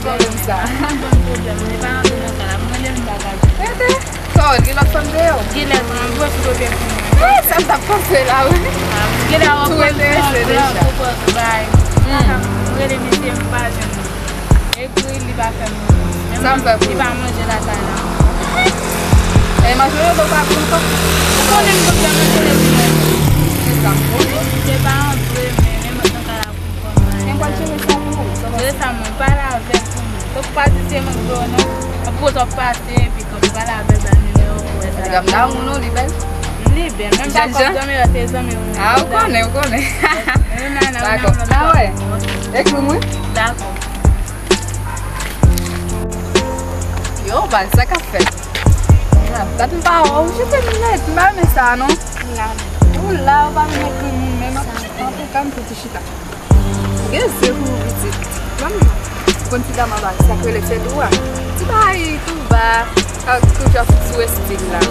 Problem sa. Problem. Ne pa an donan ka la. Mwen lèm bagaj. Ete? So, gilot son de yo? Gilot, mwen vwè sou dobyen pou mwen. Sa mta pense la wè. Gilot wè Tou interese deja. Mwen lèm ete mpajen. E kou li ba fèm. Sa mpe pou. Li ba manje la sa la. E majore do pa konto? Konen mwen mwen mwen mwen. E sa mponi? Se pa an dwe men mwen mwen ka la pou kon. En kwa chene sa mpou? Je sa mwen pa la vek pou mwen. Tok pati se mwen do nou. A pou tok pati pi kom pa la vek dan nime ou pou e sa. Gam nan ou nou li bel? Li ben. Mwen pa kom zome yo te zome ou. Ah, ou konen, ou konen. Dako. Ah wè? Ek mwen? Dako. Yo, ban sa kafe. Dat mpa ou, jete mnet, mba me sa, non? Ou la, ou ba mne kwen mwen men, an pou kam poti chita. Gen se kou biti. Konti dama ba, sakwe le fed ou an. Ti ba yi, tou ba, kak kouja sou estil la.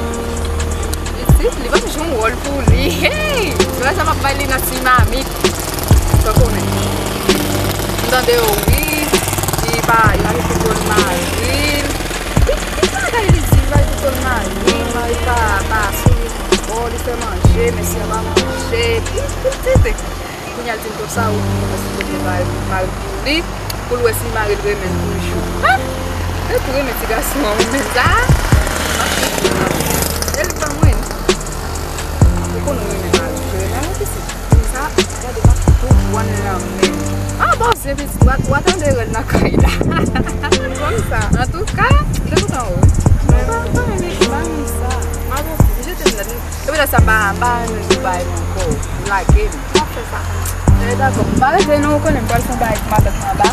Iti, li ba se joun wol pou li. Hey! Mwen sa map bay li nasi mamit. So konen. Mdande ouwi, di ba, yari pou kol maril. Di ba ga yi zi, va yi pou kol maril, va yi pa sou yi pou li fe manje, mesi a ba manje. Tite. Kounya l tin to sa ou, mwen se kote maril pou li. Pou lwe si maril remen pou yi chou. Ha? E pou remen ti gason mwen za. El pa mwen. E kon nou remen maril pou remen mwen pisi. Sa, gade pa pou wane la men. Ah, bon, se piti, watan de rel na kay la. Kon sa. En tout ka, le koutan ou. Pa mwen sa. Ma bon, jete mwen. Ewe la sa ba mwen zi bay mwen kou. La game. Pa fe sa. E dako. Ba rete nou konen kwa son bay matat mwen ba.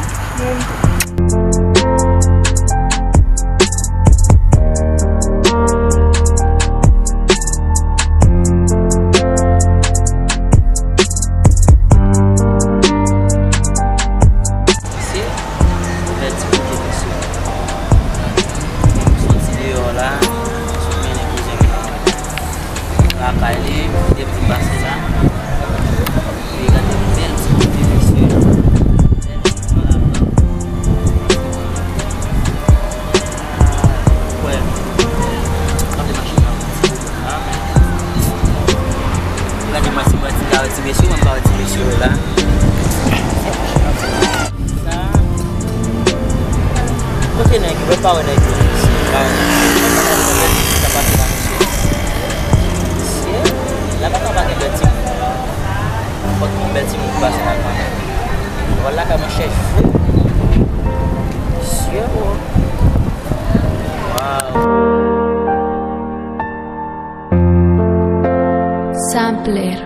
Sampler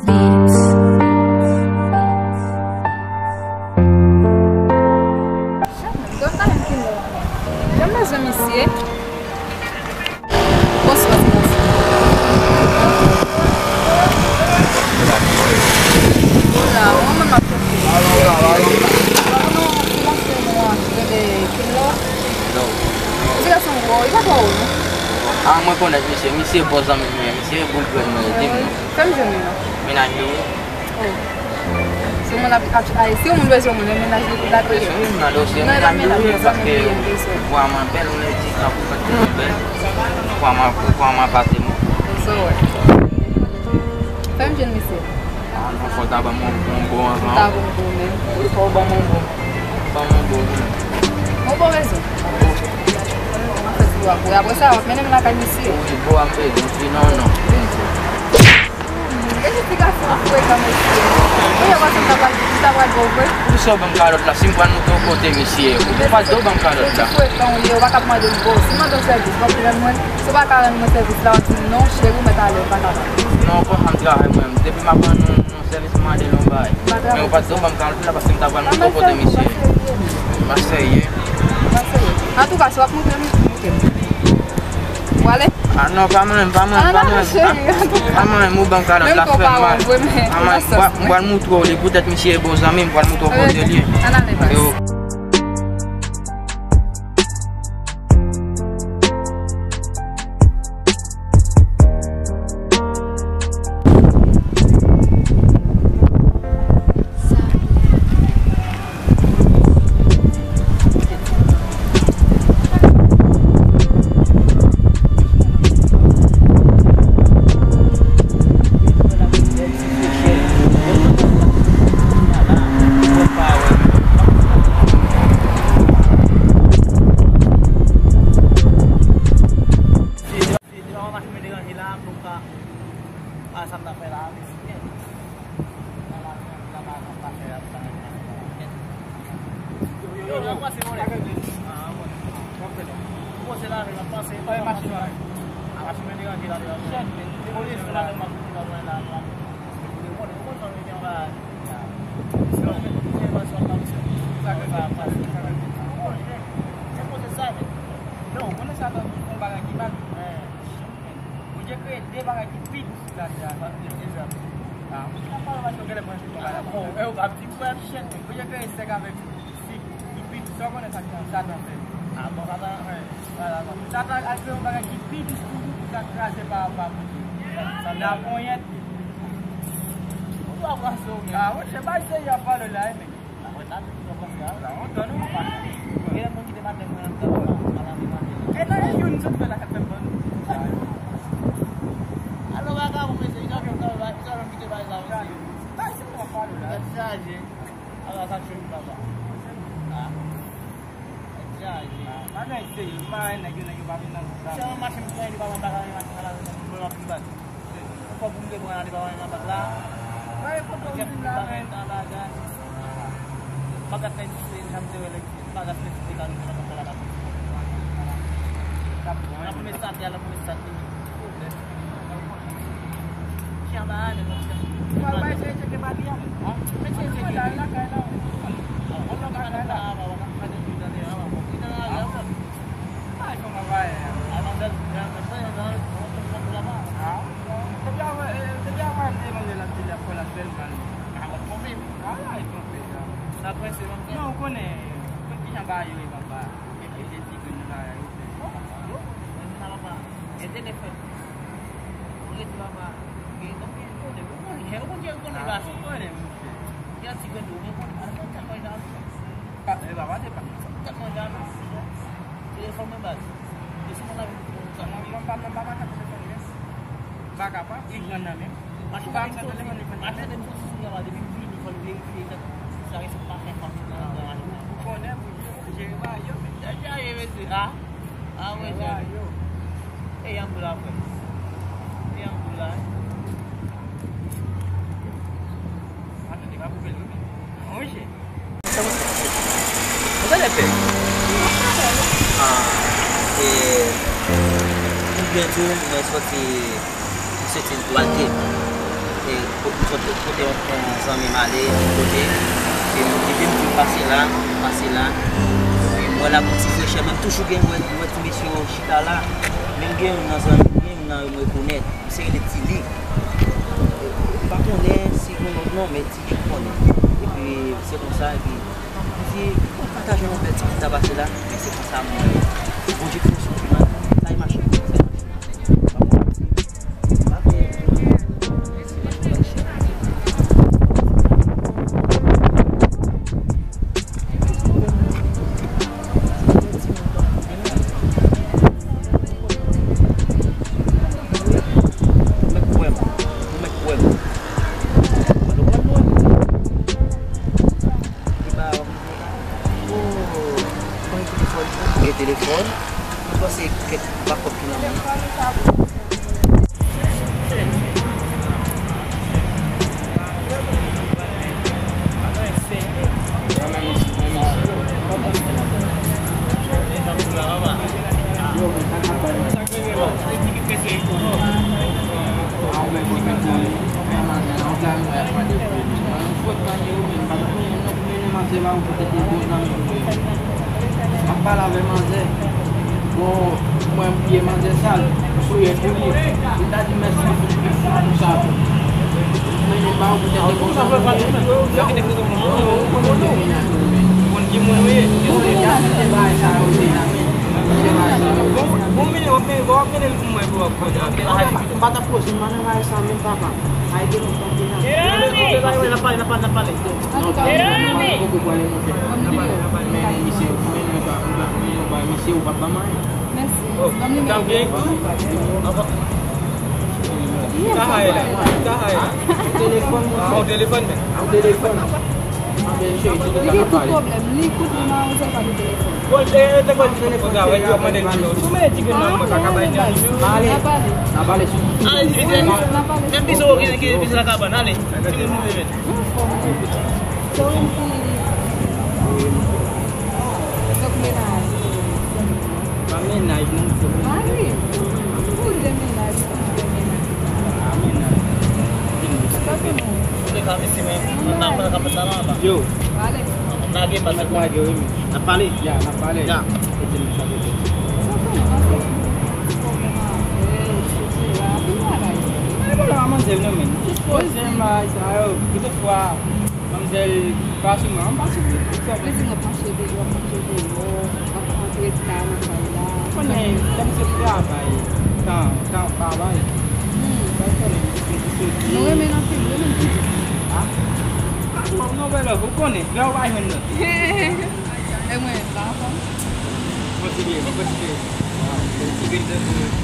Beats. Jamais je m'y Posso fazer isso? Não, vamos matar. Ah, mwen konet misye bozan mwen, misye bon kwen mwen dim nou. Fem jemi nou? Menaj nou. Si moun bezon mwen menaj nou la toye? Si moun nan dosye menaj nou, paske kwa man bel mwen di ka pou pati mwen bel, kwa man pati mwen. So wè. Fem jen misye? An pou fò taba moun bon avan. Taba moun bon men? Ou fò ban moun bon. Ban moun bon. Moun bon rezon? Apre sa, wak menen mwen akay misye? Ou bo ampe, non. E justifikasyon pou e ka misye? Ou yon wasan tabal gobe? Ou so ban karot la, simpwan nou to kote misye. Ou pa do ban karot la. Ou e kan ou li, ou wak ap mwen den go. Si mwen don servis, wak mwen mwen, se wak aren mwen servis la, wak si non chè ou met ale, wak aren. Non, pou an trahe mwen. Depi ma ban nou servis mwen de lon bay. Men ou pa do ban karot la, pasim taban nou to kote misye. Maseye. An tou ka, se wak mwen mwen mwen. Wale? Ah non, pas moi, mon banque à la fin. Moi, je montrer, peut-être monsieur est bon ami, moi, je montrer au côté. Mari, pur de menaj. Kami sih menang pada kami sana apa? Yo, Vale. Nagi pasal anak lagi ini. Napali. Ya, napalé. Ya. Itu sabe. Mas boleh mademoiselle não, men. Pois é, mas kita fois mademoiselle passe mal, passe muito. Precisa passar de uma parte de novo, para acreditar na caída. Quando é, deve ser fiava aí. Tá, vai. Não é menor que eu, Não vai lá, vou conhecer. Não vai ainda. é uma etapa. Conseguir. Conseguir dentro.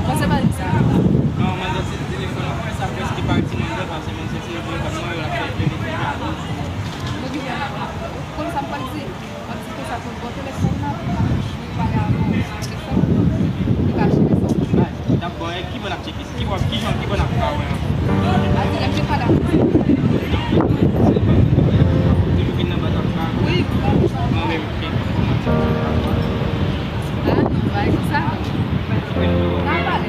Você vai dizer? Não, mas esse telefone não é essa peça de parte de mandar para você, mas esse telefone para mim ela fez bem ligado. Quando você pode dizer, pode se pensar com o telefone na pagar Tá bom, é que boa chique, que boa na pau, é. Aí tem que parar. Tudo que não vai dar pau. Ui, Não é que vai usar? Não vale.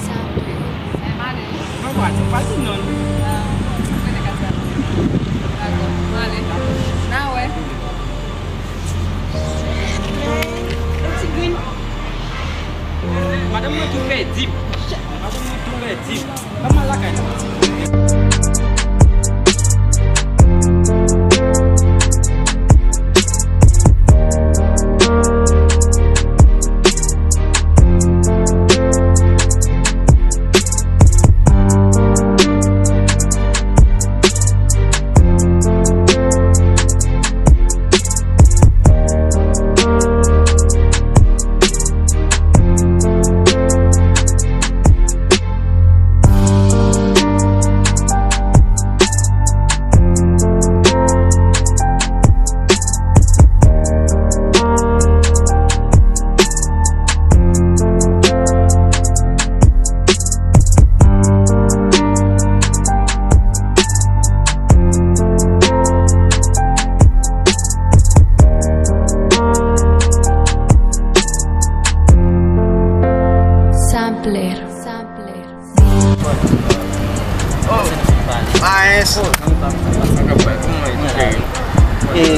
Sampler. É maneiro. não vai, não faz não. Vale. Não é? Madame muito pedido. Vamos lá, cara.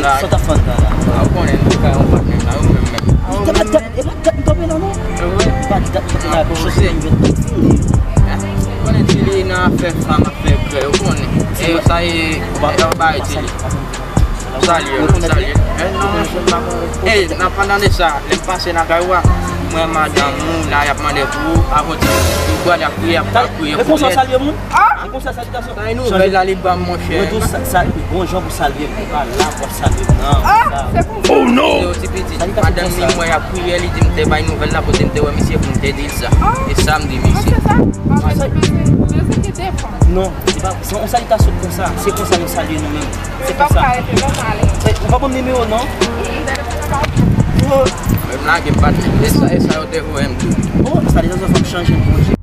Mas Só tá fantasma. aku nih kayak obat nih, tahu memang. Tapi nono. Aku sih Aku nih cili na fek sama fek, aku nih. Saya baik cili. Salio. Na pandang desa, lepas na kawa, madamu na yap madeku, aku juga ada aku ya. Como ça salir mon? Como ça salutation? Tá indo vai lá limpar mon cher. Muito bom jogo pour saluer, pas là pour saluer. Non. Oh no. Eu tipo madam ni mo ya ku ele dim te vai nouvelle lá potem te wa misi pour te dire ça. Et samedi misi. Non, c'est pas on salutation comme ça. C'est comme ça nous saluer nous-mêmes. C'est comme ça. On va pas me numéro non? Même là qui pas essa eu te o M. Oh, ça les autres vont changer pour